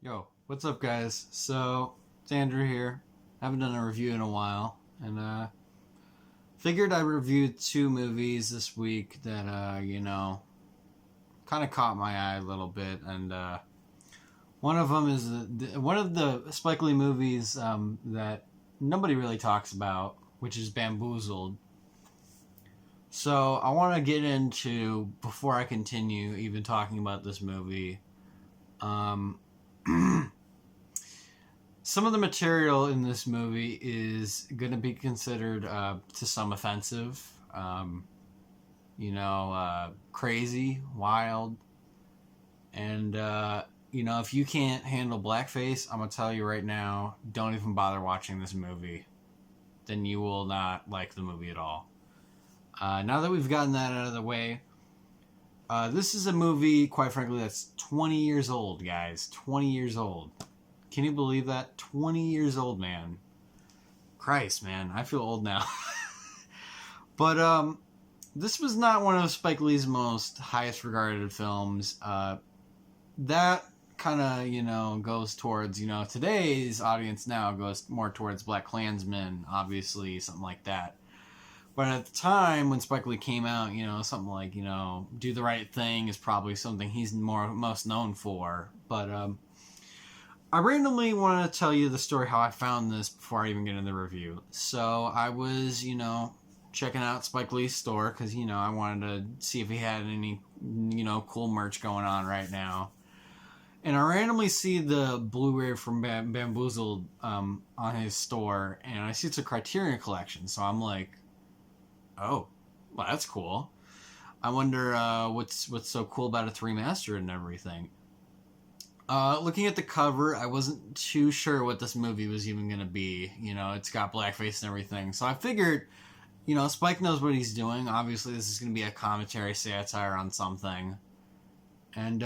Yo, what's up, guys? So, it's Andrew here. Haven't done a review in a while, and figured I reviewed two movies this week that kind of caught my eye a little bit. And one of them is one of the Spike Lee movies that nobody really talks about, which is Bamboozled. So, I want to get into, before I continue even talking about this movie, um, some of the material in this movie is going to be considered to some offensive, crazy, wild, and if you can't handle blackface, I'm gonna tell you right now, don't even bother watching this movie. Then you will not like the movie at all. Now that we've gotten that out of the way, this is a movie, quite frankly, that's 20 years old, guys. 20 years old. Can you believe that? 20 years old, man. Christ, man. I feel old now. But this was not one of Spike Lee's most highest regarded films. That kind of, goes towards, today's audience now goes more towards Black Klansman, obviously, something like that. But at the time when Spike Lee came out, something like, Do the Right Thing is probably something he's most known for. But I randomly want to tell you the story how I found this before I even get into the review. So I was, checking out Spike Lee's store because, I wanted to see if he had any, cool merch going on right now. And I randomly see the Blu-ray from Bamboozled on his store, and I see it's a Criterion collection. So I'm like, oh, well, that's cool. I wonder what's so cool about it remastered and everything. Looking at the cover, I wasn't too sure what this movie was even going to be. It's got blackface and everything. So I figured, Spike knows what he's doing. Obviously, this is going to be a commentary satire on something. And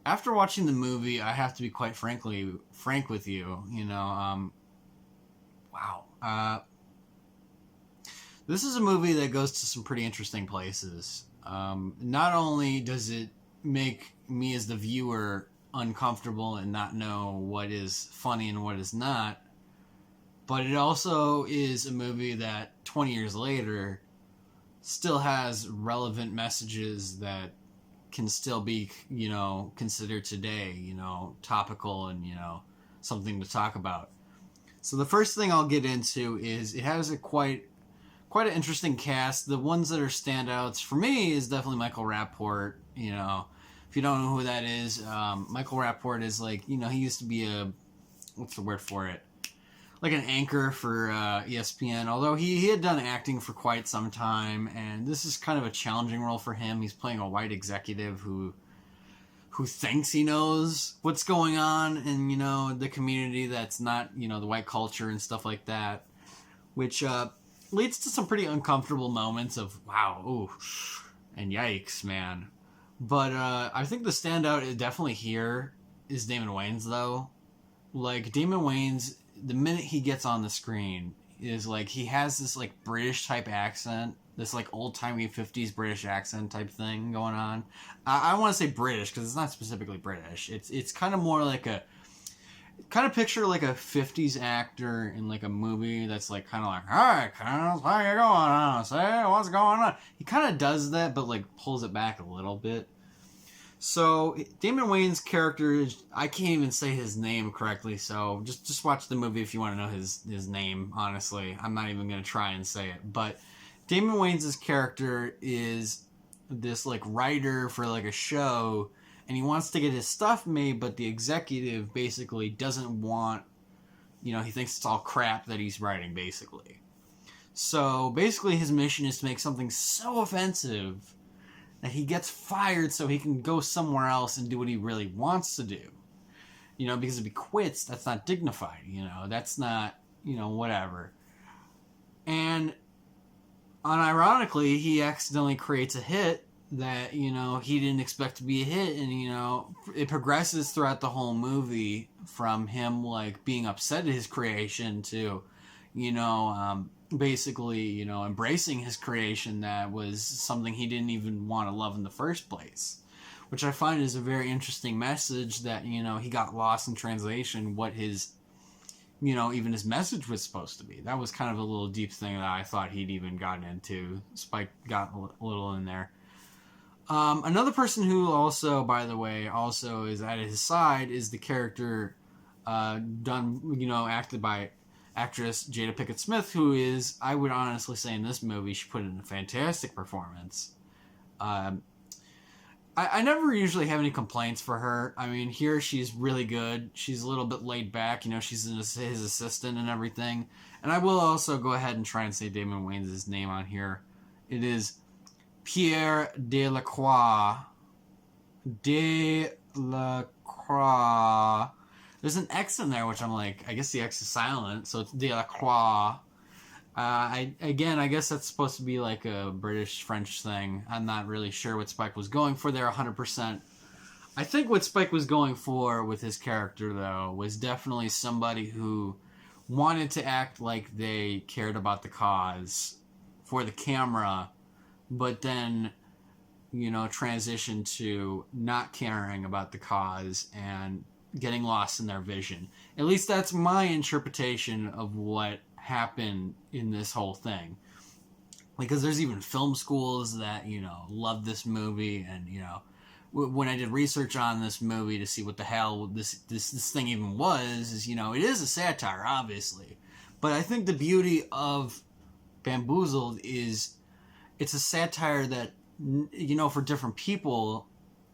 after watching the movie, I have to be quite frank with you. Wow. This is a movie that goes to some pretty interesting places. Not only does it make me as the viewer uncomfortable and not know what is funny and what is not, but it also is a movie that 20 years later still has relevant messages that can still be, considered today, topical and, something to talk about. So the first thing I'll get into is it has a quite an interesting cast. The ones that are standouts for me is definitely Michael Rappaport. If you don't know who that is, Michael Rappaport is he used to be what's the word for it? Like an anchor for ESPN, although he had done acting for quite some time, and this is kind of a challenging role for him. He's playing a white executive who thinks he knows what's going on in, the community that's not, the white culture and stuff like that, which leads to some pretty uncomfortable moments of, wow, ooh, and yikes, man. But I think the standout definitely here is Damon Wayans, though. Damon Wayans, the minute he gets on the screen, is he has this British type accent, this old-timey 50s British accent type thing going on. I want to say British because it's not specifically British. It's kind of more picture a 50s actor in a movie that's hi, Kenneth, how you going? Say, what's going on? He kind of does that, but pulls it back a little bit. So Damon Wayans' character, I can't even say his name correctly, so just watch the movie if you want to know his name, honestly. I'm not even going to try and say it. But Damon Wayans' character is this writer for a show, and he wants to get his stuff made, but the executive basically doesn't want, he thinks it's all crap that he's writing, basically. So basically his mission is to make something so offensive that he gets fired so he can go somewhere else and do what he really wants to do. Because if he quits, that's not dignified, that's not, whatever. And unironically, he accidentally creates a hit that, he didn't expect to be a hit, and, it progresses throughout the whole movie from him, being upset at his creation to, basically, embracing his creation that was something he didn't even want to love in the first place. which I find is a very interesting message that, you know, he got lost in translation what his, you know, even his message was supposed to be. That was kind of a little deep thing that I thought he'd even gotten into. Spike got a little in there. Another person who also, by the way, also is at his side is the character acted by actress Jada Pinkett Smith, who is, I would honestly say in this movie, she put in a fantastic performance. I never usually have any complaints for her. I mean, here she's really good. She's a little bit laid back. You know, she's his assistant and everything. And I will also go ahead and try and say Damon Wayans' name on here. It is Pierre Delacroix. Delacroix. There's an X in there, which I'm like, I guess the X is silent, so it's Delacroix. I guess that's supposed to be like a British-French thing. I'm not really sure what Spike was going for there 100%. I think what Spike was going for with his character, though, was definitely somebody who wanted to act like they cared about the cause for the camera, but then, you know, transition to not caring about the cause and getting lost in their vision. At least that's my interpretation of what happened in this whole thing. Because there's even film schools that, you know, love this movie, and, you know, when I did research on this movie to see what the hell this thing even was, is, you know, it is a satire, obviously. But I think the beauty of Bamboozled is it's a satire that, you know, for different people,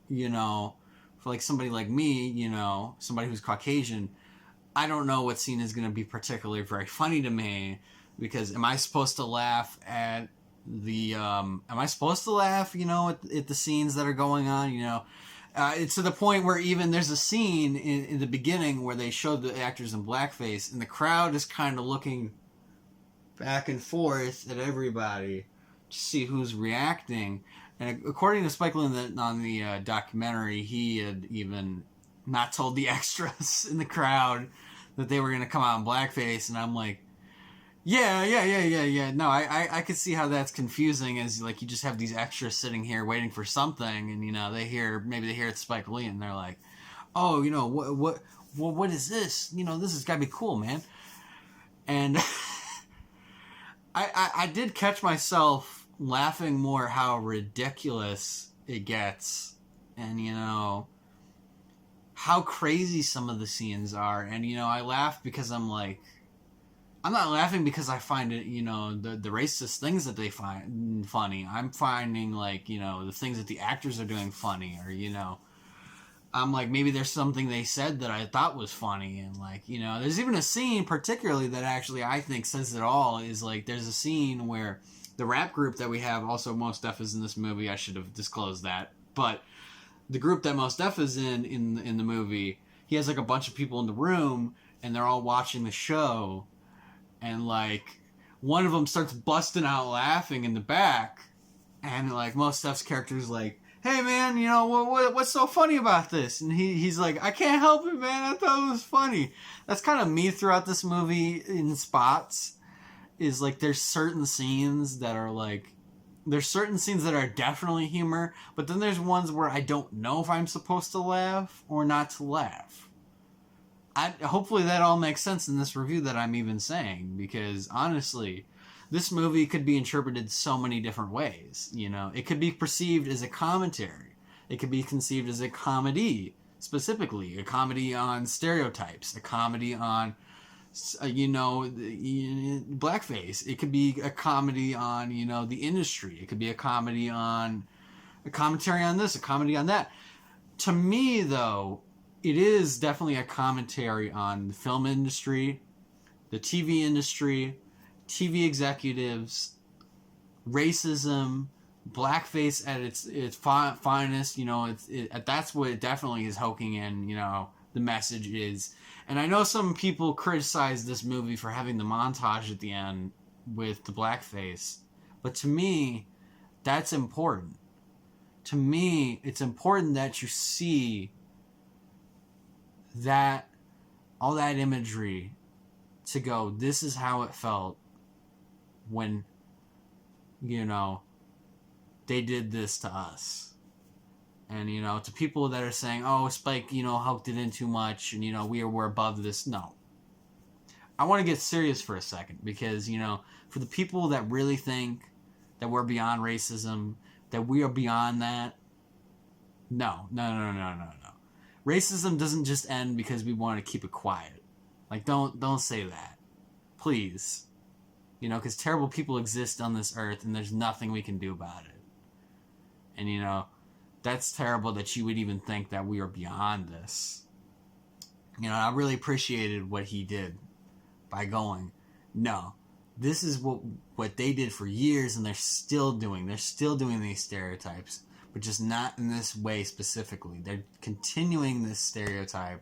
you know, for like somebody like me, you know, somebody who's Caucasian, I don't know what scene is going to be particularly very funny to me, because am I supposed to laugh at the, you know, at the scenes that are going on, you know? It's to the point where even there's a scene in the beginning where they showed the actors in blackface, and the crowd is kind of looking back and forth at everybody to see who's reacting. And according to Spike Lee on the documentary, he had even not told the extras in the crowd that they were going to come out in blackface. And I'm like, yeah. No, I could see how that's confusing, as like you just have these extras sitting here waiting for something, and, you know, maybe they hear it's Spike Lee, and they're like, oh, you know, what is this? You know, this has got to be cool, man. And I did catch myself laughing more how ridiculous it gets, and, you know, how crazy some of the scenes are. And, you know, I laugh because I'm like, I'm not laughing because I find it, you know, the racist things that they find funny. I'm finding, like, you know, the things that the actors are doing funny, or, you know, I'm like, maybe there's something they said that I thought was funny. And, like, you know, there's even a scene particularly that actually I think says it all, is like, there's a scene where the rap group that we have, also Mos Def is in this movie. I should have disclosed that. But the group that Mos Def is in the movie, he has like a bunch of people in the room, and they're all watching the show, and like one of them starts busting out laughing in the back, and like Mos Def's character is like, hey man, you know, what's so funny about this? And he's like, I can't help it, man, I thought it was funny. That's kind of me throughout this movie in spots, is like there's certain scenes that are like, there's certain scenes that are definitely humor, but then there's ones where I don't know if I'm supposed to laugh or not to laugh. Hopefully that all makes sense in this review that I'm even saying, because honestly, this movie could be interpreted so many different ways. You know, it could be perceived as a commentary. It could be conceived as a comedy, specifically a comedy on stereotypes, a comedy on, you know, blackface. It could be a comedy on, you know, the industry. It could be a comedy on, a commentary on this, a comedy on that. To me, though, it is definitely a commentary on the film industry, the TV industry, TV executives, racism, blackface at its finest. You know, that's what it definitely is hooking in, you know, the message is. And I know some people criticize this movie for having the montage at the end with the blackface, but to me, that's important. To me, it's important that you see that, all that imagery, to go, this is how it felt when, you know, they did this to us. And, to people that are saying, oh, Spike, helped it in too much, and, we're above this. No. I want to get serious for a second because, for the people that really think that we're beyond racism, that we are beyond that, no. Racism doesn't just end because we want to keep it quiet. Like, don't say that. Please. Because terrible people exist on this earth and there's nothing we can do about it. And, that's terrible that you would even think that we are beyond this. I really appreciated what he did by going, no, this is what they did for years and they're still doing. They're still doing these stereotypes, but just not in this way specifically. They're continuing this stereotype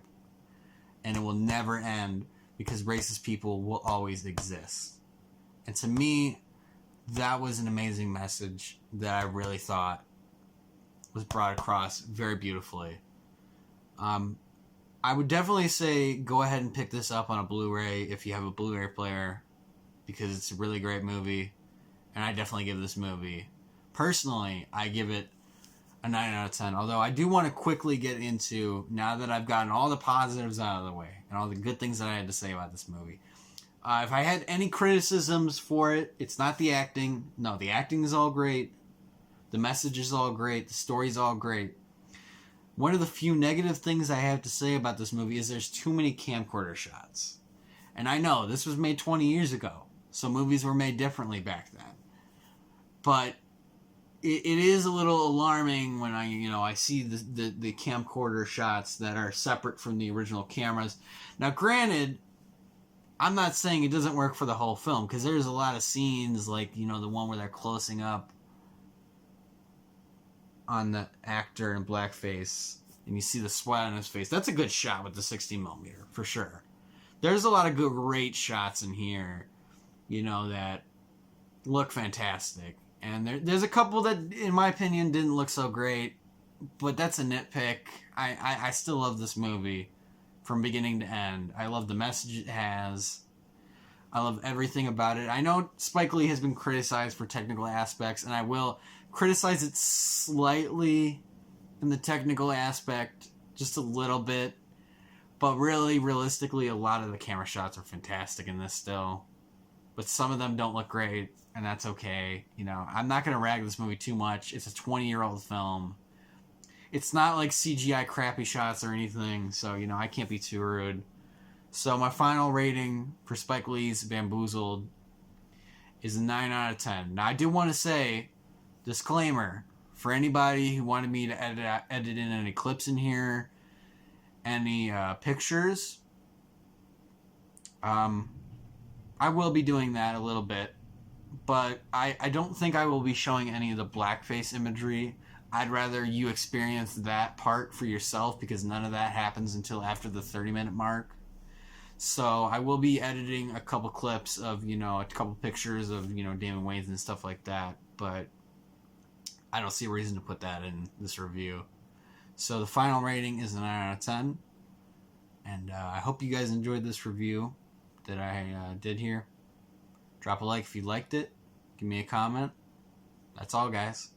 and it will never end because racist people will always exist. And to me, that was an amazing message that I really thought was brought across very beautifully. I would definitely say go ahead and pick this up on a Blu-ray if you have a Blu-ray player because it's a really great movie. And I definitely give this movie, personally, I give it a 9 out of 10. Although I do want to quickly get into, now that I've gotten all the positives out of the way and all the good things that I had to say about this movie. If I had any criticisms for it, it's not the acting. No, the acting is all great. The message is all great. The story's all great. One of the few negative things I have to say about this movie is there's too many camcorder shots. And I know, this was made 20 years ago, so movies were made differently back then. But it is a little alarming when I see the camcorder shots that are separate from the original cameras. Now, granted, I'm not saying it doesn't work for the whole film, because there's a lot of scenes, like, the one where they're closing up on the actor in blackface, and you see the sweat on his face. That's a good shot with the 16mm, for sure. There's a lot of great shots in here, that look fantastic. And there's a couple that, in my opinion, didn't look so great, but that's a nitpick. I still love this movie from beginning to end. I love the message it has. I love everything about it. I know Spike Lee has been criticized for technical aspects, and I will criticize it slightly in the technical aspect, just a little bit. But really, realistically, a lot of the camera shots are fantastic in this still. But some of them don't look great, and that's okay. I'm not going to rag this movie too much. It's a 20-year-old film. It's not like CGI crappy shots or anything, so, I can't be too rude. So my final rating for Spike Lee's Bamboozled is a 9 out of 10. Now, I do want to say, disclaimer, for anybody who wanted me to edit in any clips in here, any pictures, I will be doing that a little bit, but I don't think I will be showing any of the blackface imagery. I'd rather you experience that part for yourself, because none of that happens until after the 30-minute mark. So I will be editing a couple clips of, a couple pictures of, Damon Wayans and stuff like that, but I don't see a reason to put that in this review. So the final rating is a 9 out of 10, and I hope you guys enjoyed this review that I did here. Drop a like if you liked it. Give me a comment. That's all, guys.